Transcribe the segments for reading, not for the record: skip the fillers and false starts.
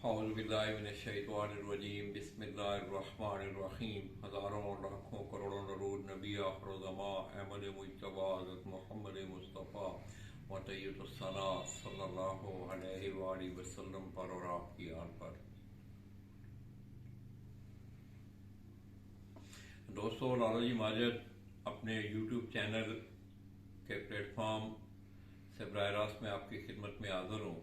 औज़ुबिल्लाहिमिनश्शैतानिर्रजीम बिस्मिल्लाहिर्रहमानिर्रहीम। हज़ारों लाखों करोड़ों दरूद नबी आखिरुज़्ज़मा अहमद मुज्तबा हज़रत मोहम्मद मुस्तफ़ा व तय्यबुस्सना सल्लल्लाहु अलैहि वसल्लम पर और आपकी आन पर। दोस्तों, लालजी माजिद अपने यूट्यूब चैनल के प्लेटफॉर्म से बराह रास्त में आपकी खिदमत में हाज़िर हूँ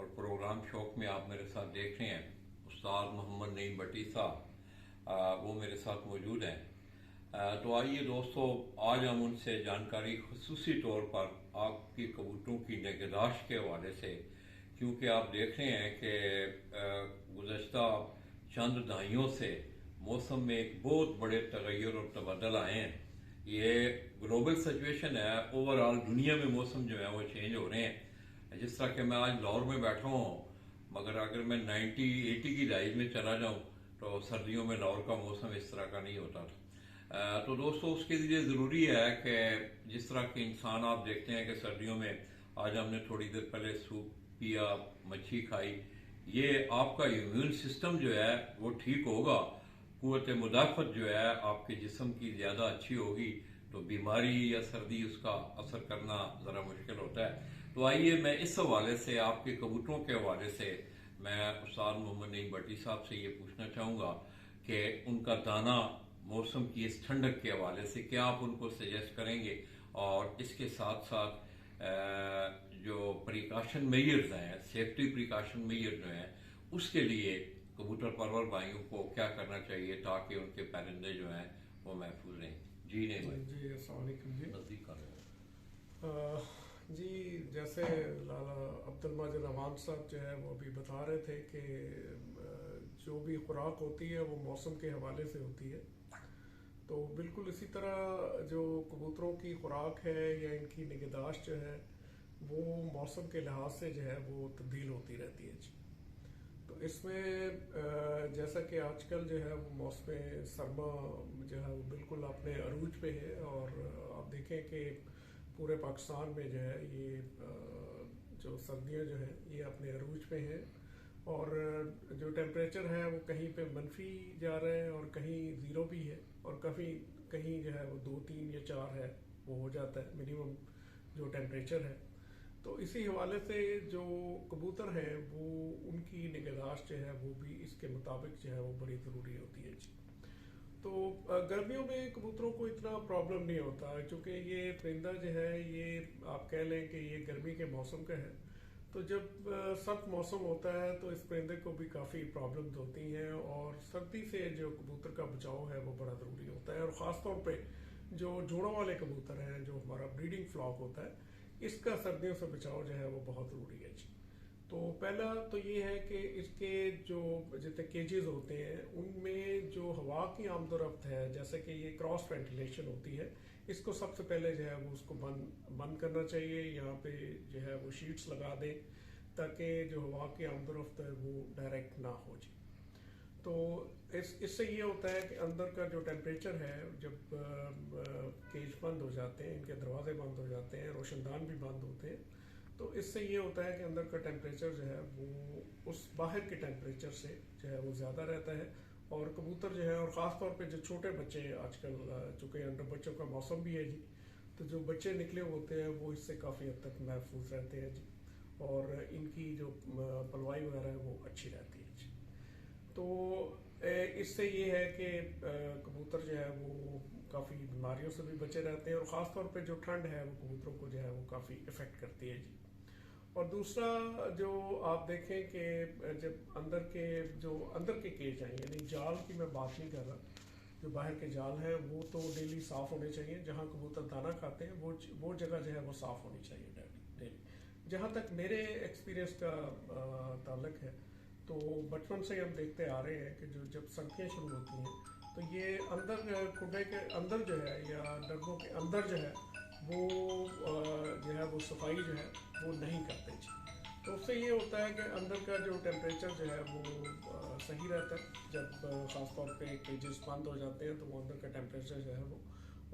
और प्रोग्राम शौक में आप मेरे साथ देख रहे हैं। उस्ताद मोहम्मद नईम भट्टी साहब वो मेरे साथ मौजूद हैं। तो आइए दोस्तों, आज हम उनसे जानकारी खुसूसी तौर पर आपकी कबूतरों की निगहदाश्त के हवाले से, क्योंकि आप देख रहे हैं कि गुज़श्ता चंद दहाइयों से मौसम में एक बहुत बड़े तगय्युर और तबदल आए हैं। ये ग्लोबल सिचुएशन है, ओवरऑल दुनिया में मौसम जो है वो चेंज हो रहे हैं। जिस तरह के मैं आज लाहौर में बैठा हूँ, मगर अगर मैं 90-80 की दहाई में चला जाऊँ तो सर्दियों में लाहौर का मौसम इस तरह का नहीं होता था। तो दोस्तों, उसके लिए ज़रूरी है कि जिस तरह के इंसान आप देखते हैं कि सर्दियों में आज हमने थोड़ी देर पहले सूप पिया, मच्छी खाई, ये आपका इम्यून सिस्टम जो है वो ठीक होगा, कुव्वत मुदाफ़त जो है आपके जिस्म की ज़्यादा अच्छी होगी तो बीमारी या सर्दी उसका असर करना ज़रा मुश्किल होता है। तो आइए मैं इस हवाले से, आपके कबूतरों के हवाले से, मैं उस्ताद मोहम्मद नईम भट्टी साहब से ये पूछना चाहूँगा कि उनका दाना मौसम की इस ठंडक के हवाले से क्या आप उनको सजेस्ट करेंगे, और इसके साथ साथ जो प्रिकॉशन मेजर्स हैं, सेफ्टी प्रिकॉशन मेजर जो हैं, उसके लिए कबूतर परवर भाइयों को क्या करना चाहिए ताकि उनके परिंदे जो हैं वो महफूज रहें। जी नहीं भाई जी अस्सलाम वालेकुम जी। नजदीक कर जी, जैसे लाला अब्दुल माजिद अवान साहब जो है वो अभी बता रहे थे कि जो भी खुराक होती है वो मौसम के हवाले से होती है। तो बिल्कुल इसी तरह जो कबूतरों की खुराक है या इनकी निगहदाश्त जो है वो मौसम के लिहाज से जो है वो तब्दील होती रहती है जी। तो इसमें जैसा कि आजकल जो है वो मौसम सरमा जो है वो बिल्कुल अपने अरूज पे है, और आप देखें कि पूरे पाकिस्तान में जो है ये जो सर्दियाँ जो हैं ये अपने अरूज पे हैं, और जो टेम्परेचर है वो कहीं पे मनफी जा रहे हैं और कहीं ज़ीरो भी है, और काफ़ी कहीं जो है वो 2, 3 या 4 है, वो हो जाता है मिनिमम जो टेम्परेचर है। तो इसी हवाले से जो कबूतर हैं वो उनकी निगहदाश्त जो है वो भी इसके मुताबिक जो है वो बड़ी ज़रूरी होती है जी। तो गर्मियों में कबूतरों को इतना प्रॉब्लम नहीं होता, क्योंकि ये परिंदा जो है ये आप कह लें कि ये गर्मी के मौसम का है। तो जब सख्त मौसम होता है तो इस परिंदे को भी काफ़ी प्रॉब्लम्स होती हैं, और सर्दी से जो कबूतर का बचाव है वो बड़ा ज़रूरी होता है। और ख़ास तौर पे जो जोड़ों वाले कबूतर हैं, जो हमारा ब्रीडिंग फ्लॉक होता है, इसका सर्दियों से बचाव जो है वो बहुत ज़रूरी है जी। तो पहला तो ये है कि इसके जो जितने केजेस होते हैं उनमें जो हवा की आमदोरफ्त है, जैसे कि ये क्रॉस वेंटिलेशन होती है, इसको सबसे पहले जो है वो उसको बंद करना चाहिए। यहाँ पे जो है वो शीट्स लगा दें ताकि जो हवा की आमदोरफ्त है वो डायरेक्ट ना हो जी। तो इससे ये होता है कि अंदर का जो टेम्परेचर है, जब केज बंद हो जाते हैं, इनके दरवाजे बंद हो जाते हैं, रोशनदान भी बंद होते हैं, तो इससे ये होता है कि अंदर का टेम्परेचर जो है वो उस बाहर के टेम्परेचर से जो है वो ज़्यादा रहता है। और कबूतर जो है, और ख़ास तौर पे जो छोटे बच्चे आजकल, चूँकि अंडर बच्चों का मौसम भी है जी, तो जो बच्चे निकले होते हैं वो इससे काफ़ी हद तक महफूज रहते हैं जी, और इनकी जो पलवाई वगैरह है वो अच्छी रहती है जी। तो इससे ये है कि कबूतर जो है वो काफ़ी बीमारियों से भी बचे रहते हैं, और ख़ास तौर पे जो ठंड है वो कबूतरों को जो है वो काफ़ी इफ़ेक्ट करती है जी। और दूसरा जो आप देखें कि जब अंदर के केज हैं, यानी जाल की मैं बात नहीं कर रहा, जो बाहर के जाल हैं वो तो डेली साफ़ होने चाहिए। जहाँ कबूतर दाना खाते हैं वो जगह जो है वो साफ़ होनी चाहिए डेली। जहाँ तक मेरे एक्सपीरियंस का ताल्लुक है, तो बचपन से ही हम देखते आ रहे हैं कि जो जब सर्दियाँ शुरू होती हैं तो ये अंदर कुंडे के अंदर जो है या डब्बों के अंदर जो है वो जो है वो सफाई जो है वो नहीं करते जी। तो उससे ये होता है कि अंदर का जो टेम्परेचर जो है वो सही रहता है। जब ख़ास तौर पे केजेस बंद हो जाते हैं तो वो अंदर का टेम्परेचर जो है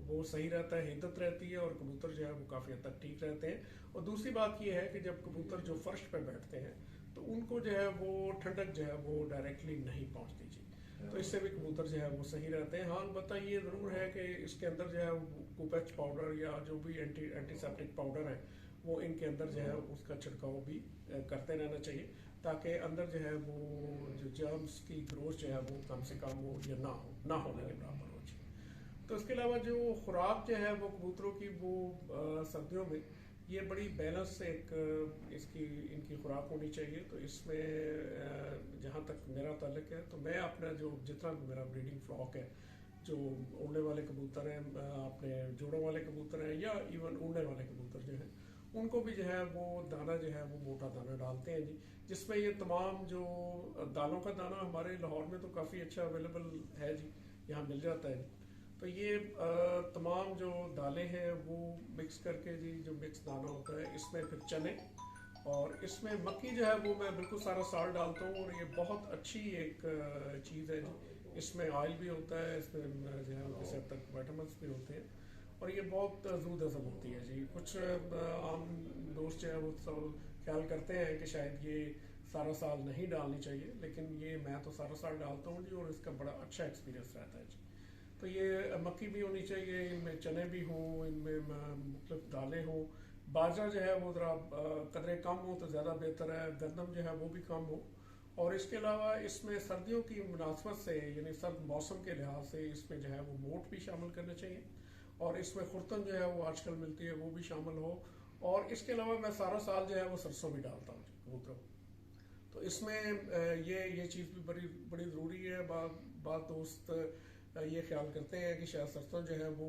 वो सही रहता है, हिद्दत रहती है, और कबूतर जो है वो काफ़ी हद तक ठीक रहते हैं। और दूसरी बात ये है कि जब कबूतर जो फर्श पर बैठते हैं तो उनको जो है वो ठंडक जो है वो डायरेक्टली नहीं पहुंचती जी। तो इससे भी कबूतर जो है वो सही रहते हैं। हाँ अलबत्ता ये ज़रूर है कि इसके अंदर जो है कुपेच पाउडर या जो भी एंटीसेप्टिक पाउडर है वो इनके अंदर जो है उसका छिड़काव भी करते रहना चाहिए, ताकि अंदर जो है वो जो जर्म्स की ग्रोथ जो है वो कम से कम हो या ना होने के बराबर हो जी। तो इसके अलावा जो खुराक जो है वो कबूतरों की वो सर्दियों में ये बड़ी बैलेंस एक इसकी इनकी खुराक होनी चाहिए। तो इसमें जहाँ तक मेरा ताल्लुक है तो मैं अपना जो जितना भी मेरा ब्रीडिंग फ्लॉक है, जो उड़ने वाले कबूतर हैं, अपने जोड़ों वाले कबूतर हैं या इवन उड़ने वाले कबूतर जो हैं, उनको भी जो है वो दाना जो है वो मोटा दाना डालते हैं जी, जिसमें ये तमाम जो दालों का दाना हमारे लाहौर में तो काफ़ी अच्छा अवेलेबल है जी, यहाँ मिल जाता है जी। तो ये तमाम जो दालें हैं वो मिक्स करके जी, जो मिक्स दाना होता है इसमें फिर चने और इसमें मक्की जो है वो मैं बिल्कुल सारा साल डालता हूँ, और ये बहुत अच्छी एक चीज़ है जी। इसमें ऑयल भी होता है, इसमें जो है किसी हद तक विटामिन्स भी होते हैं, और ये बहुत जरूर हजम होती है जी। कुछ आम दोस्त जो है वो ख्याल करते हैं कि शायद ये सारा साल नहीं डालनी चाहिए, लेकिन ये मैं तो सारा साल डालता हूँ जी, और इसका बड़ा अच्छा एक्सपीरियंस रहता है जी। तो ये मक्की भी होनी चाहिए, इनमें चने भी हों, इनमें मुख्तलिफ दालें हों, बाजरा जो है वो ज़रा कदरे कम हो तो ज़्यादा बेहतर है, गंदम जो है वो भी कम हो। और इसके अलावा इसमें सर्दियों की मुनासबत से यानी सर्द मौसम के लिहाज से इसमें जो है वो मोट भी शामिल करने चाहिए, और इसमें खुर्तन जो है वो आजकल मिलती है वो भी शामिल हो। और इसके अलावा मैं सारा साल जो है वो सरसों भी डालता हूँ कबूतरों। तो इसमें ये चीज़ भी बड़ी बड़ी ज़रूरी है। बात दोस्त ये ख्याल करते हैं कि शायद सरसों जो है वो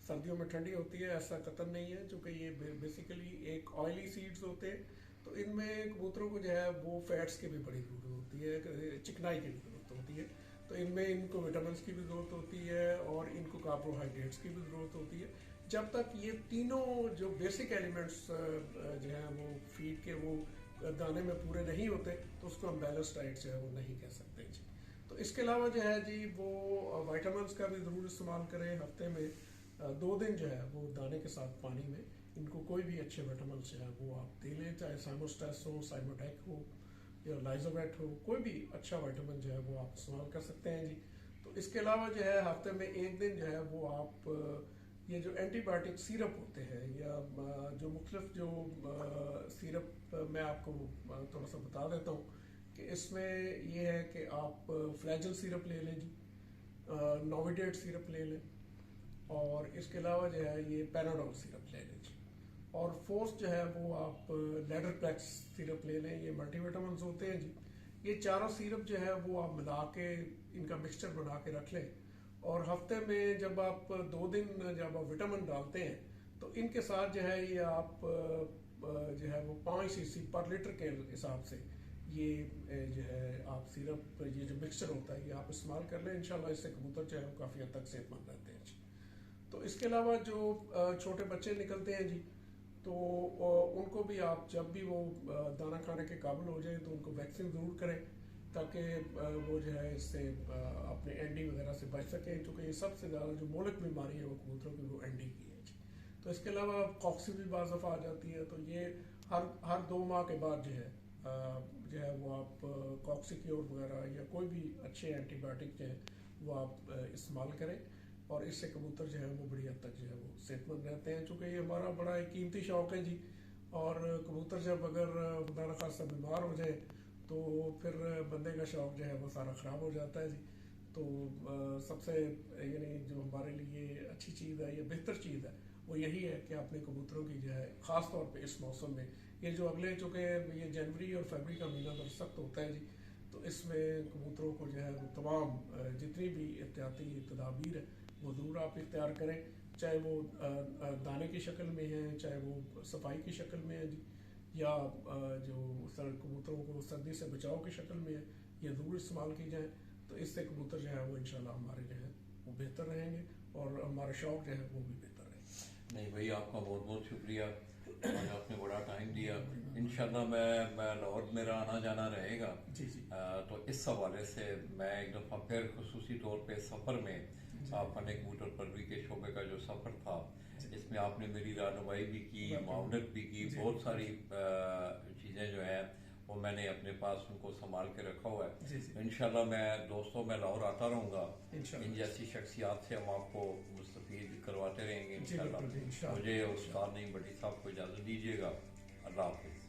सर्दियों में ठंडी होती है, ऐसा कतई नहीं है, चूँकि ये बेसिकली एक ऑयली सीड्स होते हैं। तो इनमें कबूतरों को जो है वो फैट्स की भी बड़ी ज़रूरत होती है, चिकनाई की भी ज़रूरत होती है। तो इनमें इनको विटामिन की भी ज़रूरत होती है और इनको कार्बोहाइड्रेट्स की भी ज़रूरत होती है। जब तक ये तीनों जो बेसिक एलिमेंट्स जो है वो फीड के वो दाने में पूरे नहीं होते तो उसको हम बैलेंस डाइट जो है वो नहीं कह सकते जी। तो इसके अलावा जो है जी वो विटामिन्स का भी ज़रूर इस्तेमाल करें। हफ्ते में 2 दिन जो है वो दाने के साथ पानी में इनको कोई भी अच्छे विटामिन जो है वो आप दे लें, चाहे साइमोस्टेस हो, साइमोटेक हो या लाइजोवेट हो, कोई भी अच्छा विटामिन जो है वो आप इस्तेमाल कर सकते हैं जी। तो इसके अलावा जो है हफ्ते में 1 दिन जो है वो आप ये जो एंटीबायोटिक सिरप होते हैं या जो मुख्तलिफ जो सिरप मैं आपको थोड़ा सा बता देता हूँ कि इसमें ये है कि आप फ्लैजल सिरप ले लें जी, नोविडेट सिरप ले लें, और इसके अलावा जो है ये पैनाडोल सिरप ले लें जी, और फोर्स जो है वो आप लेडरप्लेक्स सिरप ले लें। ये मल्टीविटामिन होते हैं जी। ये चारों सिरप जो है वो आप मिला के इनका मिक्सचर बना के रख लें, और हफ्ते में जब आप 2 दिन जब आप विटामिन डालते हैं तो इनके साथ जो है ये आप जो है वो 5 cc पर लीटर के हिसाब से ये जो है आप सिरप ये जो मिक्सचर होता है ये आप इस्तेमाल कर लें। इंशाल्लाह इससे कबूतर जो है वो काफ़ी हद तक सेहतमंद रहते हैं जी। तो इसके अलावा जो छोटे बच्चे निकलते हैं जी, तो उनको भी आप जब भी वो दाना खाने के काबिल हो जाए तो उनको वैक्सीन ज़रूर करें, ताकि वो जो है इससे अपने एंडी वगैरह से बच सकें, क्योंकि ये सबसे ज़्यादा जो मोलक बीमारी है वो कबूतरों की वो एंडी की है जी। तो इसके अलावा कॉक्सी भी बाज़ दफ़ा आ जाती है, तो ये हर 2 माह के बाद जो है वो आप कॉक्सिक्योर वगैरह या कोई भी अच्छे एंटीबायोटिक जो है वो आप इस्तेमाल करें, और इससे कबूतर जो है वो बड़ी हद तक जो है वो सेहतमंद रहते हैं। चूँकि ये हमारा बड़ा एक कीमती शौक़ है जी, और कबूतर जब अगर खुदा न खास्ता बीमार हो जाए तो फिर बंदे का शौक़ जो है वो सारा ख़राब हो जाता है जी। तो सबसे यानी जो हमारे लिए अच्छी चीज़ है या बेहतर चीज़ है वो यही है कि अपने कबूतरों की जो है ख़ास तौर पे इस मौसम में, ये जो अगले चूँकि ये जनवरी और फरवरी का महीना बड़ा सख्त होता है जी, तो इसमें कबूतरों को जो है वो तमाम जितनी भी एहतियाती तदाबीर है वो ज़रूर आप इख्तियार करें, चाहे वो दाने की शक्ल में है, चाहे वो सफाई की शक्ल में है जी, या जो कबूतरों को सर्दी से बचाव की शक्ल में है, ये ज़रूर इस्तेमाल की जाए। तो इससे कबूतर जो है वो इंशाल्लाह हमारे जो है वो बेहतर रहेंगे, और हमारा शौक़ जो है वो भी बेहतर रहेगा। नहीं भाई, आपका बहुत बहुत शुक्रिया, आपने बड़ा टाइम दिया। इंशाल्लाह मैं लाहौर मेरा आना जाना रहेगा जी जी। तो इस हवाले से मैं एक दफ़ा फिर खुसूसी तौर पे सफ़र में फन कबूतर परवरी के शोबे का जो सफ़र था इसमें आपने मेरी रहनुमाई भी की, मावनत भी की, बहुत सारी चीज़ें जो है वो मैंने अपने पास उनको संभाल के रखा हुआ है। जी, जी। इंशाल्लाह मैं लाहौर आता रहूँगा, इंशाल्लाह। इन जैसी शख्सियात से हम आपको मुस्तफीद करवाते रहेंगे जी, बिल्कुल, इंशाल्लाह। इंशाल्लाह। मुझे उस्ताद नहीं बटी साहब को इजाज़त दीजिएगा। अल्लाह हाफिज़।